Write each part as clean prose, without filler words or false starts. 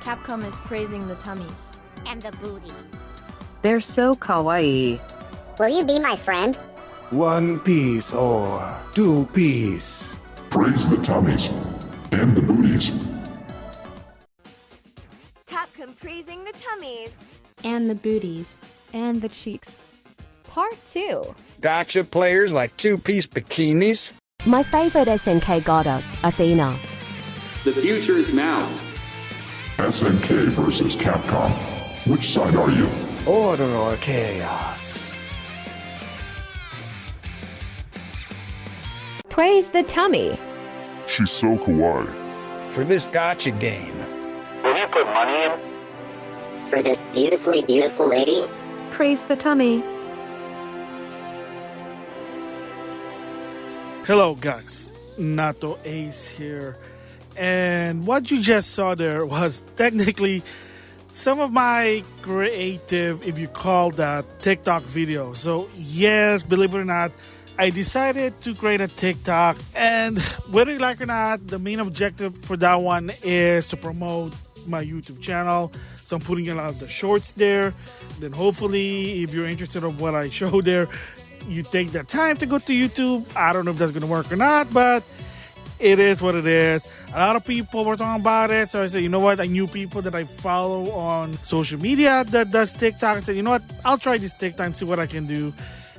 Capcom is praising the tummies. And the booties. They're so kawaii. Will you be my friend? One piece or two piece. Praise the tummies and the booties. Capcom praising the tummies. And the booties. And the cheeks. Part 2. Gotcha players like two-piece bikinis. My favorite SNK goddess, Athena. The future is now. SNK versus Capcom. Which side are you? Order or chaos? Praise the tummy. She's so kawaii. For this gotcha game. Will you put money in? For this beautifully beautiful lady? Praise the tummy. Hello guys, NautoAis here. And what you just saw there was technically some of my creative, if you call that, TikTok video. So yes, believe it or not, I decided to create a TikTok, and whether you like it or not, the main objective for that one is to promote my YouTube channel. So I'm putting a lot of the shorts there. Then hopefully, if you're interested in what I show there, you take the time to go to YouTube. I don't know if that's going to work or not, but it is what it is. A lot of people were talking about it, so I said, you know what? I knew people that I follow on social media that does TikTok. I said, you know what? I'll try this TikTok and see what I can do.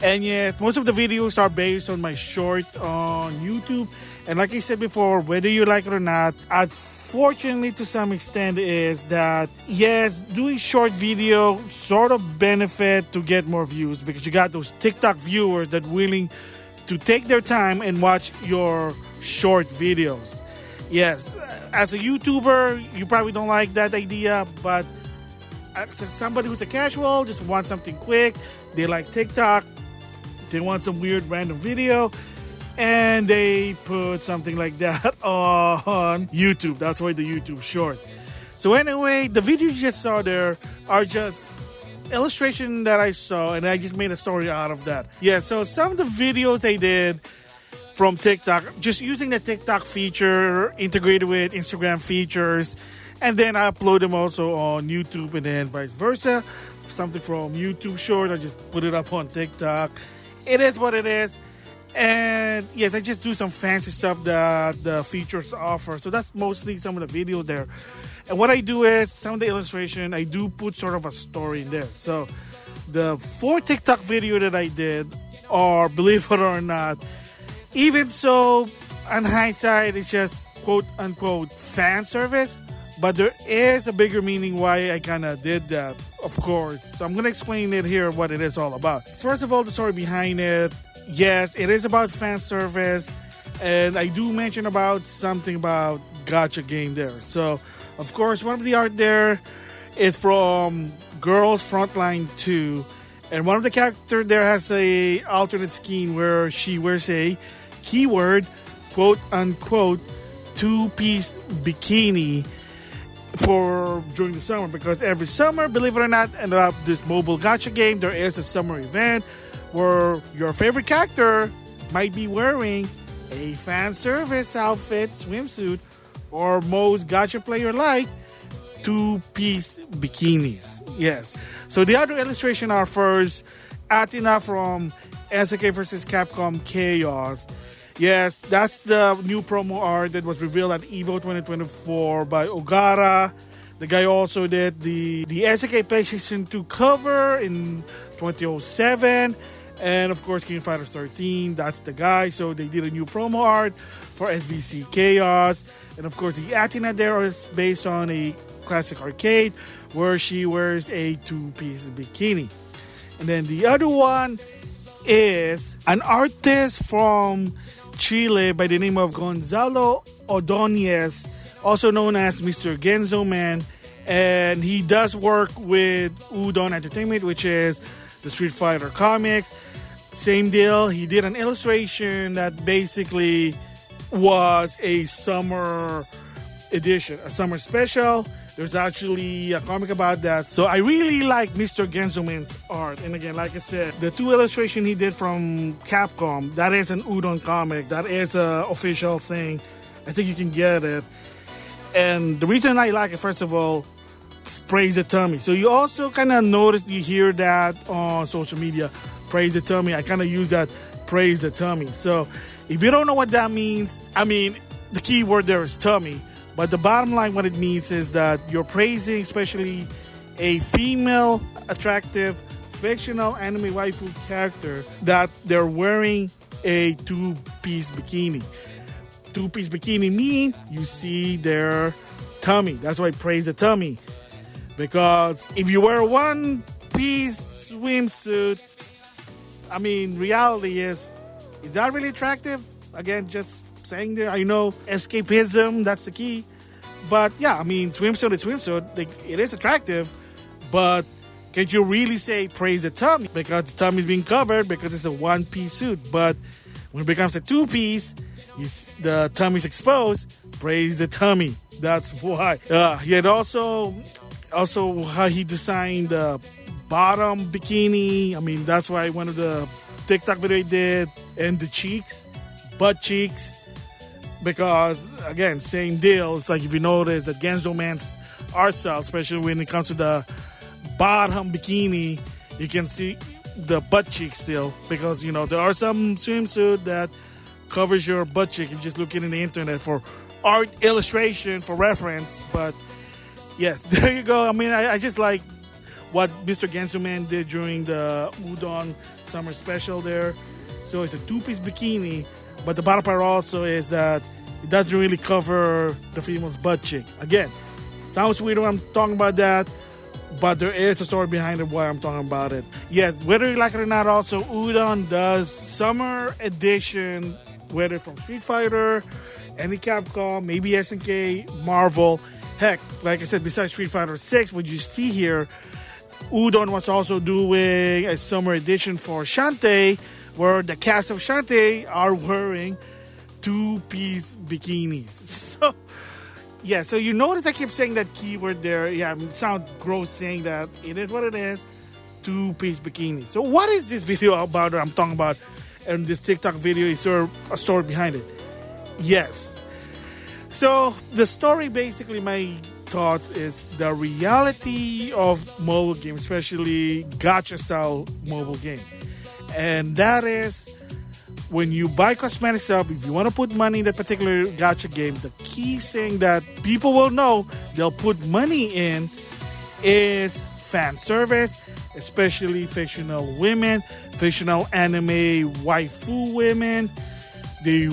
And yes, most of the videos are based on my short on YouTube. And like I said before, whether you like it or not, unfortunately to some extent is that, yes, doing short video sort of benefit to get more views because you got those TikTok viewers that willing to take their time and watch your short videos. Yes, as a YouTuber, you probably don't like that idea, but as somebody who's a casual, just wants something quick, they like TikTok, they want some weird random video, and they put something like that on YouTube. That's why the YouTube short. So anyway, the videos you just saw there are just illustration that I saw, and I just made a story out of that. Yeah, so some of the videos I did from TikTok, just using the TikTok feature integrated with Instagram features, and then I upload them also on YouTube and then vice versa. Something from YouTube short, I just put it up on TikTok. It is what it is. And yes, I just do some fancy stuff that the features offer. So that's mostly some of the videos there. And what I do is, some of the illustration, I do put sort of a story in there. So the 4 TikTok video that I did are, believe it or not, even so, on hindsight, it's just quote-unquote fan service. But there is a bigger meaning why I kind of did that, of course. So I'm going to explain it here, what it is all about. First of all, the story behind it. Yes, it is about fan service. And I do mention about something about gacha game there. So, of course, one of the art there is from Girls Frontline 2. And one of the characters there has a alternate skin where she wears a keyword, quote-unquote, two-piece bikini for during the summer, because every summer, believe it or not, and this mobile gacha game, there is a summer event where your favorite character might be wearing a fan service outfit, swimsuit, or most gacha player like two-piece bikinis. Yes. So the other illustration are first Athena from SNK vs. Capcom Chaos. Yes, that's the new promo art that was revealed at EVO 2024 by Ogara. The guy also did the SNK PlayStation 2 cover in 2007. And of course, King of Fighters 13, that's the guy. So they did a new promo art for SVC Chaos. And of course, the Athena there is based on a classic arcade where she wears a two-piece bikini. And then the other one is an artist from Chile by the name of Gonzalo Ordóñez, also known as Mr. Genzo Man, and he does work with Udon Entertainment, which is the Street Fighter comics. Same deal, he did an illustration that basically was a summer edition, a summer special. There's actually a comic about that. So I really like Mr. Genzo Man's art. And again, like I said, the 2 illustration he did from Capcom, that is an Udon comic. That is an official thing. I think you can get it. And the reason I like it, first of all, praise the tummy. So you also kind of notice, you hear that on social media, praise the tummy. I kind of use that, praise the tummy. So if you don't know what that means, I mean, the key word there is tummy. But the bottom line, what it means is that you're praising especially a female, attractive, fictional anime waifu character that they're wearing a two-piece bikini. Two-piece bikini mean you see their tummy. That's why I praise the tummy. Because if you wear a one-piece swimsuit, I mean, reality is that really attractive? Again, just saying there, I know escapism, that's the key. But yeah, I mean, swimsuit is swimsuit. It is attractive, but can you really say praise the tummy? Because the tummy is being covered because it's a one-piece suit. But when it becomes a two-piece, the tummy is exposed, praise the tummy. That's why. He had also how he designed the bottom bikini. I mean, that's why one of the TikTok video he did. And the cheeks, butt cheeks. Because, again, same deal. It's like if you notice that Genzo Man's art style, especially when it comes to the bottom bikini, you can see the butt cheek still. Because, you know, there are some swimsuit that covers your butt cheek if you just look in the internet for art illustration, for reference. But, yes, there you go. I mean, I just like what Mr. Genzo Man did during the Udon Summer Special there. So it's a two-piece bikini. But the bottom part also is that it doesn't really cover the female's butt cheek. Again, sounds weird when I'm talking about that, but there is a story behind it why I'm talking about it. Yes, whether you like it or not, also Udon does summer edition, whether from Street Fighter, any Capcom, maybe SNK, Marvel. Heck, like I said, besides Street Fighter 6, what you see here, Udon was also doing a summer edition for Shantae, where the cast of Shantae are wearing two-piece bikinis. So, yeah, so you notice I keep saying that keyword there. Yeah, it sounds gross saying that. It is what it is. Two-piece bikini. So what is this video about that I'm talking about? And this TikTok video, is there a story behind it? Yes. So the story, basically, my thoughts is the reality of mobile games, especially gacha-style mobile game. And that is when you buy cosmetics up, if you want to put money in that particular gacha game, the key thing that people will know they'll put money in is fan service, especially fictional women, fictional anime waifu women. They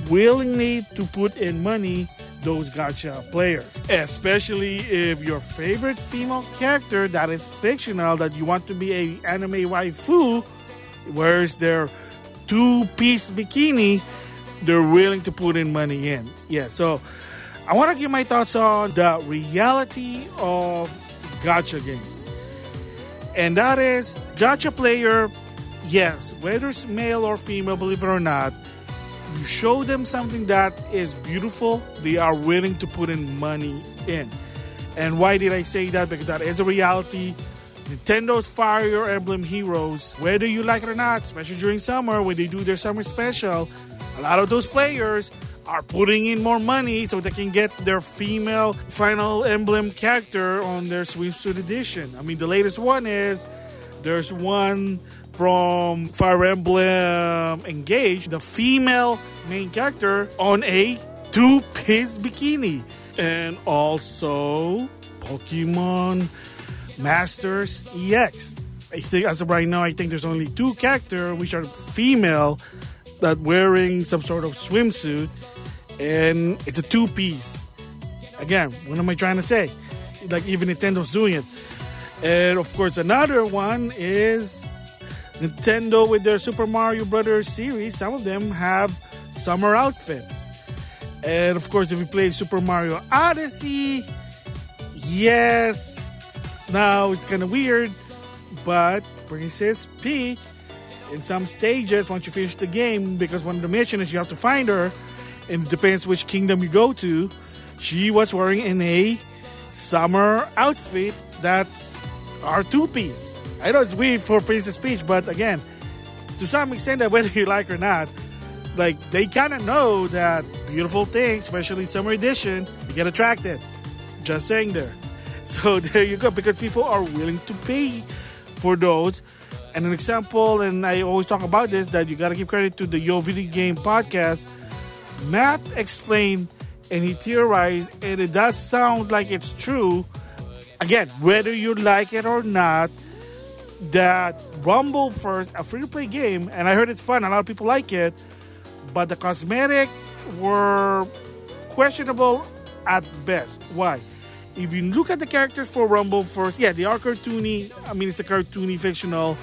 willingly to put in money those gacha players, especially if your favorite female character that is fictional that you want to be a anime waifu wears their two-piece bikini, they're willing to put in money in. Yeah, so I want to give my thoughts on the reality of gacha games. And that is, gacha player, yes, whether it's male or female, believe it or not, you show them something that is beautiful, they are willing to put in money in. And why did I say that? Because that is a reality. Nintendo's Fire Emblem Heroes, whether you like it or not, especially during summer when they do their summer special, a lot of those players are putting in more money so they can get their female Final Emblem character on their swimsuit edition. I mean, the latest one is, there's one from Fire Emblem Engage, the female main character on a two-piece bikini. And also Pokemon Masters EX. I think as of right now, I think there's only two characters which are female that wearing some sort of swimsuit, and it's a two-piece. Again, what am I trying to say? Like even Nintendo's doing it. And of course, another one is Nintendo with their Super Mario Brothers series. Some of them have summer outfits. And of course, if you play Super Mario Odyssey, yes, now it's kind of weird, but Princess Peach, in some stages, once you finish the game, because one of the missions is you have to find her, and it depends which kingdom you go to, she was wearing in a summer outfit that's our two-piece. I know it's weird for Princess Peach, but again, to some extent, that whether you like or not, like they kind of know that beautiful things, especially summer edition, you get attracted. Just saying there. So there you go, because people are willing to pay for those. And an example, and I always talk about this, that you gotta give credit to the Yo Video Game podcast. Matt explained and he theorized, and it does sound like it's true. Again, whether you like it or not, that Rumbeverse, a free-to-play game, and I heard it's fun, a lot of people like it, but the cosmetics were questionable at best. Why? If you look at the characters for Rumbeverse, yeah, they are cartoony. I mean, it's a cartoony, fictional,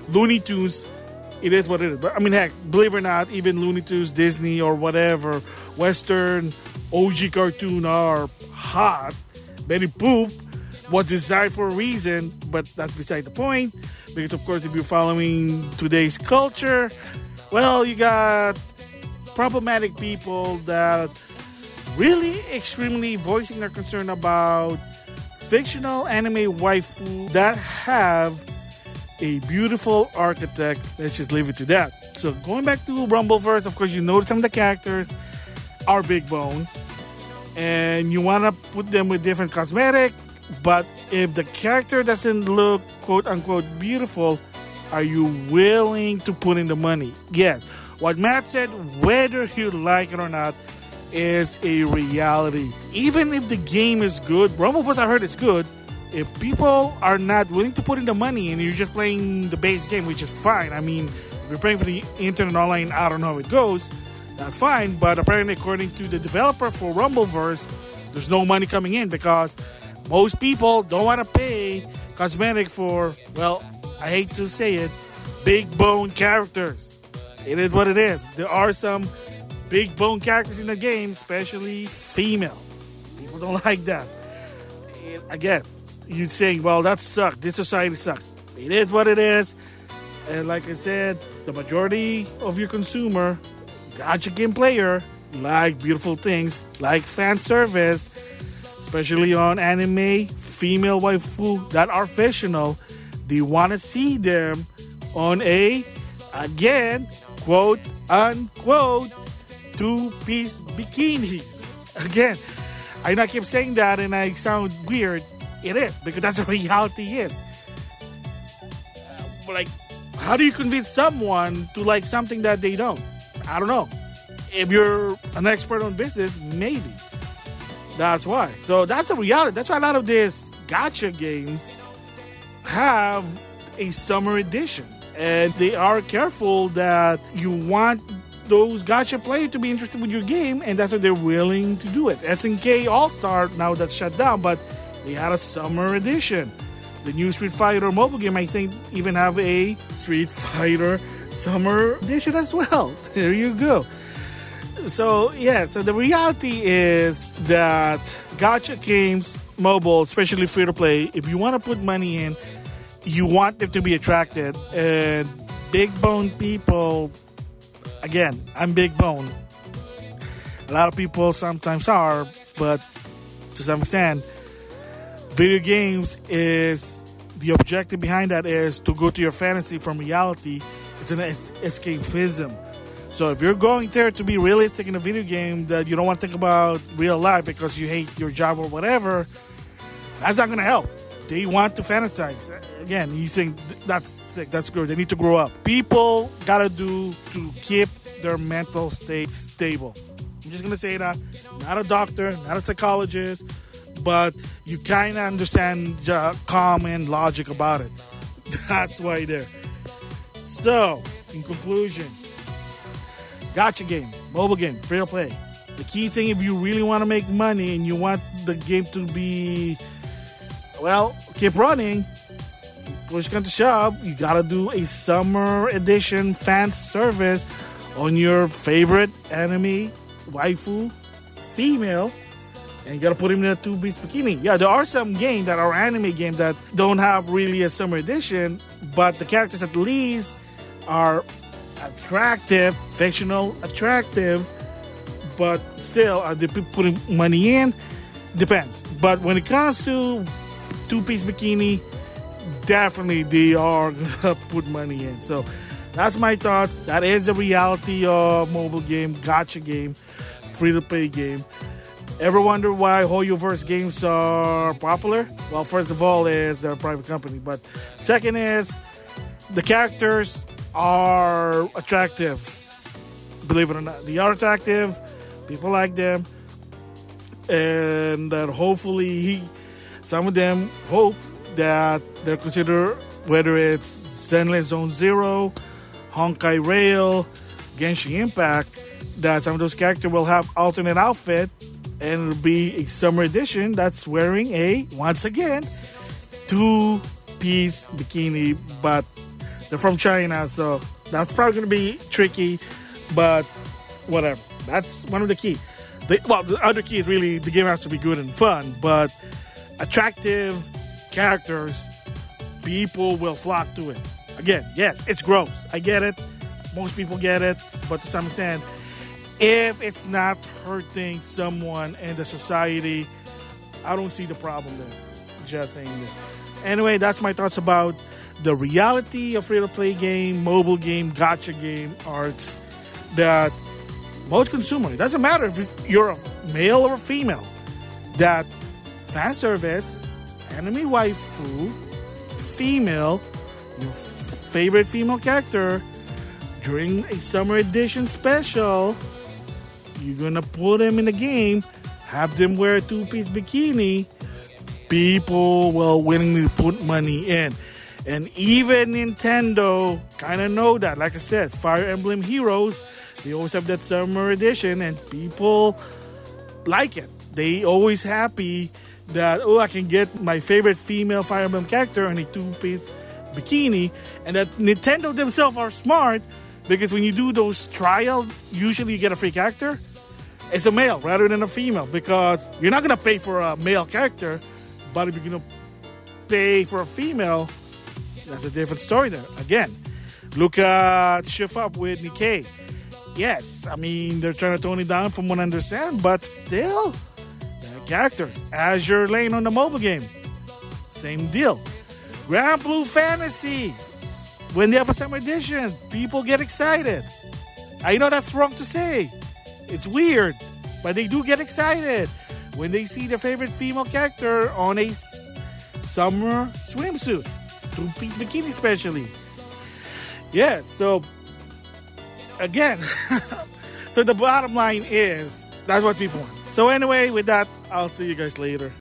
Looney Tunes. It is what it is. But I mean, heck, believe it or not, even Looney Tunes, Disney, or whatever, Western, OG cartoon are hot. Betty Boop was designed for a reason, but that's beside the point. Because, of course, if you're following today's culture, well, you got problematic people that really extremely voicing their concern about fictional anime waifu that have a beautiful architect. Let's just leave it to that. So going back to Rumbeverse, of course, you notice some of the characters are big bone, and you want to put them with different cosmetic. But if the character doesn't look quote unquote beautiful, are you willing to put in the money? Yes. What Matt said, whether you like it or not, is a reality. Even if the game is good, Rumbeverse, I heard it's good. If people are not willing to put in the money and you're just playing the base game, which is fine. I mean, if you're playing for the internet online, I don't know how it goes. That's fine. But apparently, according to the developer for Rumbeverse, there's no money coming in because most people don't want to pay cosmetic for, well, I hate to say it, big bone characters. It is what it is. There are some big bone characters in the game, especially female. People don't like that. Again, you're saying, well, that sucks. This society sucks. It is what it is. And like I said, the majority of your consumer, gacha game player, like beautiful things, like fan service, especially on anime, female waifu that are fictional. They want to see them on a, again, quote unquote, two-piece bikinis. Again, I know I keep saying that and I sound weird. It is, because that's what reality is. Like, how do you convince someone to like something that they don't? I don't know. If you're an expert on business, maybe. That's why. So that's the reality. That's why a lot of these gacha games have a summer edition. And they are careful that you want those gacha players to be interested with your game, and that's why they're willing to do it. SNK All-Star, now that's shut down, but they had a summer edition. The new Street Fighter mobile game, I think, even have a Street Fighter summer edition as well. There you go. So, yeah, so the reality is that gacha games, mobile, especially free-to-play, if you want to put money in, you want them to be attracted. And big bone people, again, I'm big bone. A lot of people sometimes are, but to some extent, video games is, the objective behind that is to go to your fantasy from reality. It's an escapism. So if you're going there to be realistic in a video game that you don't want to think about real life because you hate your job or whatever, that's not going to help. They want to fantasize. Again, you think that's sick, that's good. They need to grow up. People got to do to keep their mental state stable. I'm just going to say that. Not a doctor, not a psychologist, but you kind of understand common logic about it. That's why there. So, in conclusion, gacha game, mobile game, free to play. The key thing, if you really want to make money and you want the game to be, well, keep running, push come to shove, you gotta do a summer edition fan service on your favorite anime waifu female, and you gotta put him in a two-piece bikini. Yeah, there are some games that are anime games that don't have really a summer edition, but the characters at least are attractive, fictional, attractive, but still, are they putting money in? Depends. But when it comes to two-piece bikini, definitely they are gonna put money in. So that's my thoughts. That is the reality of mobile game, gacha game, free-to-play game. Ever wonder why Hoyoverse games are popular? Well, first of all, is they're a private company, but second is the characters are attractive. Believe it or not, they are attractive. People like them, and that hopefully some of them hope that they're considered, whether it's Zenless Zone Zero, Honkai Rail, Genshin Impact, that some of those characters will have alternate outfit, and it'll be a summer edition that's wearing once again, 2-piece bikini, but they're from China, so that's probably going to be tricky, but whatever. That's one of the key. The other key is really the game has to be good and fun, but attractive characters, people will flock to it. Again, yes, it's gross. I get it. Most people get it, but to some extent, if it's not hurting someone in the society, I don't see the problem there. Just saying that. Anyway, that's my thoughts about the reality of free-to-play game, mobile game, gacha game arts that most consumers, it doesn't matter if you're a male or a female, that fan service, anime waifu, female, your favorite female character, during a summer edition special, you're gonna put them in the game, have them wear a 2-piece bikini, people will willingly put money in. And even Nintendo kind of know that. Like I said, Fire Emblem Heroes, they always have that summer edition, and people like it. They always happy that, I can get my favorite female Fire Emblem character in a 2-piece bikini. And that Nintendo themselves are smart, because when you do those trials, usually you get a free character. It's a male rather than a female, because you're not going to pay for a male character, but if you're going to pay for a female, that's a different story there. Again, look at Shift Up with Nikkei. Yes, I mean, they're trying to tone it down from what I understand, but still, they're characters. Azure Lane on the mobile game, same deal. Grand Blue Fantasy, when they have a summer edition, people get excited. I know that's wrong to say. It's weird, but they do get excited when they see their favorite female character on a summer swimsuit, 2-piece bikini especially. Yes, so again, so the bottom line is that's what people want. So anyway, with that, I'll see you guys later.